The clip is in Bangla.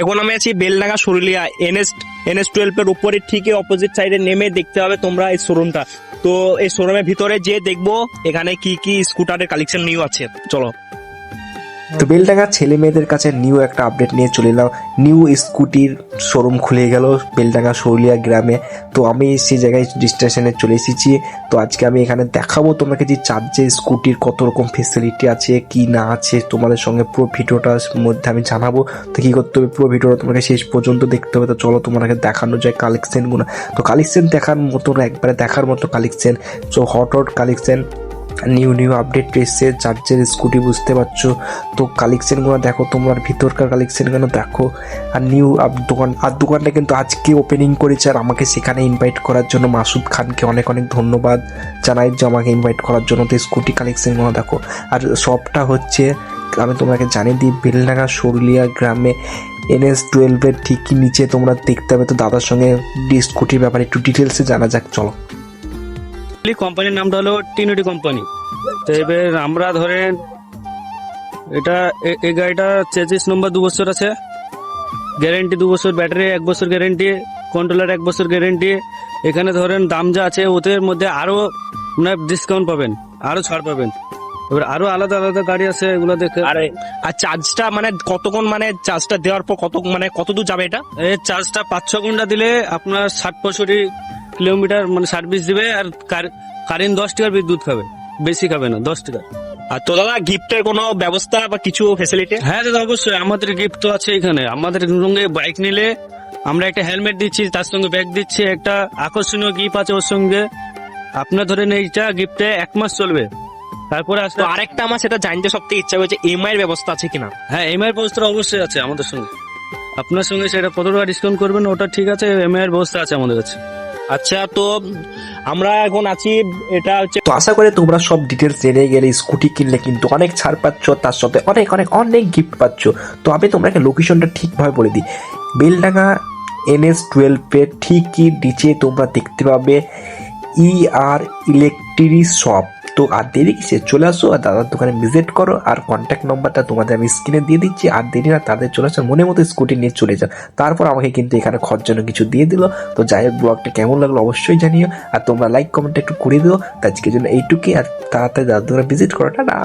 এখন আমি আছি বেলডাঙ্গা সরুলিয়া NS12 এর উপরে ঠিকই অপোজিট সাইডে নেমে দেখতে হবে তোমরা এই শোরুমটা। তো এই শোরুমের ভিতরে যে দেখবো এখানে কি কি স্কুটারের কালেকশন নিউ আছে, চলো। তো বেলডাঙ্গার ছেলে মেয়েদের কাছে নিউ একটা আপডেট নিয়ে চলে এলাম। নিউ স্কুটির শোরুম খুলে গেল বেলডাঙ্গা সরুলিয়া গ্রামে। তো আমি সেই জায়গায় স্টেশনে চলে এসেছি। তো আজকে আমি এখানে দেখাবো তোমাকে যে চার্জের স্কুটির কত রকম ফেসিলিটি আছে কি না আছে, তোমাদের সঙ্গে পুরো ভিডিওটার মধ্যে আমি জানাবো। তো কী করতে হবে, পুরো ভিডিওটা তোমাকে শেষ পর্যন্ত দেখতে হবে। তো চলো তোমাকে দেখানো যায় কালেকশনগুলো। তো কালেকশন দেখার মতো একবারে দেখার মতো collection, so hot collection, new update এসছে চার্জের স্কুটি, বুঝতে পারছো। তো কালেকশনগুলো দেখো, তোমার ভিতরকার কালেকশনগুলো দেখো। আর নিউ দোকানটা কিন্তু আজকে ওপেনিং করেছে, আর আমাকে সেখানে ইনভাইট করার জন্য মাসুদ খানকে অনেক অনেক ধন্যবাদ জানাই যে আমাকে ইনভাইট করার জন্য। তো স্কুটি কালেকশনগুলো দেখো। আর শপটা হচ্ছে, আমি তোমাকে জানিয়ে দিই, বেলডাঙ্গা সরুলিয়া গ্রামে NS12 এর ঠিকই নিচে তোমরা দেখতে হবে। তো দাদার সঙ্গে স্কুটির ব্যাপারে একটু ডিটেলসে জানা যাক, চলো। কোম্পানির নামটা হলো টিনুটি কোম্পানি। তো এবার আমরা ধরেন এটা এই গাড়িটা চেসিস নম্বর 2 বছর আছে, গ্যারেন্টি 2 বছর, ব্যাটারি 1 বছর গ্যারেন্টি, কন্ট্রোলার 1 বছর গ্যারেন্টি। এখানে ধরেন দাম যা আছে ওদের মধ্যে আরো ডিসকাউন্ট পাবেন, আরো ছাড় পাবেন। এবার আরো আলাদা আলাদা গাড়ি আছে, এগুলো দেখে। আর চার্জটা মানে কতক্ষণ, মানে চার্জটা দেওয়ার পর কত দূর যাবে এটা? এই চার্জটা 5-6 ঘন্টা দিলে আপনার 60-65 কিলোমিটার মানে সার্ভিস দিবে। আর কারেন্ট 10 টাকার বিদ্যুৎ খাবে, বেশি খাবে না, 10 টাকা। আর তো দাদা গিফটের কোনো ব্যবস্থা বা কিছু ফ্যাসিলিটি? হ্যাঁ দাদা, অবশ্যই আমাদের গিফট তো আছে এখানে। আমাদের সঙ্গে বাইক নিলে আমরা একটা হেলমেট দিচ্ছি, তার সঙ্গে ব্যাগ দিচ্ছি, একটা আকর্ষণীয় গিফট আছে ওর সঙ্গে। আপনার ধরেন এইটা গিফটে 1 মাস চলবে, তারপরে আসলে তো আরেকটা আমার সেটা জানতে সব থেকে ইচ্ছা হয়েছে, EMI এর ব্যবস্থা আছে কিনা? হ্যাঁ, এমআই এর ব্যবস্থা অবশ্যই আছে আমাদের সঙ্গে। আপনার সঙ্গে সেটা কত টাকা ডিসকাউন্ট করবেন ওটা ঠিক আছে, এমআই এর ব্যবস্থা আছে আমাদের কাছে। আচ্ছা, তো আমরা এখন আছি, এটা হচ্ছে তো আশা করি তোমরা সব ডিটেলস জেনে গেলে। স্কুটি কিনলে কিন্তু অনেক ছাড় পাচ্ছ, তার সাথে অনেক অনেক অনেক গিফট পাচ্ছ। তো আমি তোমাকে লোকেশনটা ঠিকভাবে বলে দিই। বেলডাঙ্গা NS12 এর ঠিকই নিচে তোমরা দেখতে পাবে ER ইলেকট্রিক শপ। তো আর দেরি কিসে, চলে আসো আর দাদার দোকানে ভিজিট করো। আর কন্ট্যাক্ট নাম্বারটা তোমাদের আমি স্ক্রিনে দিয়ে দিচ্ছি। আর দেরি না, তাদের চলে আসো, মনে মতো স্কুটি নিয়ে চলে যান। তারপর আমাকে কিন্তু এখানে খরচ জন্য কিছু দিয়ে দিল। তো যাই হোক, ব্লগটা কেমন লাগলো অবশ্যই জানিও। আর তোমরা লাইক কমেন্ট একটু করে দিও। তো আজকের জন্য এইটুকুই, আর তাড়াতাড়ি দাদার দোকানে ভিজিট করো, টাটা।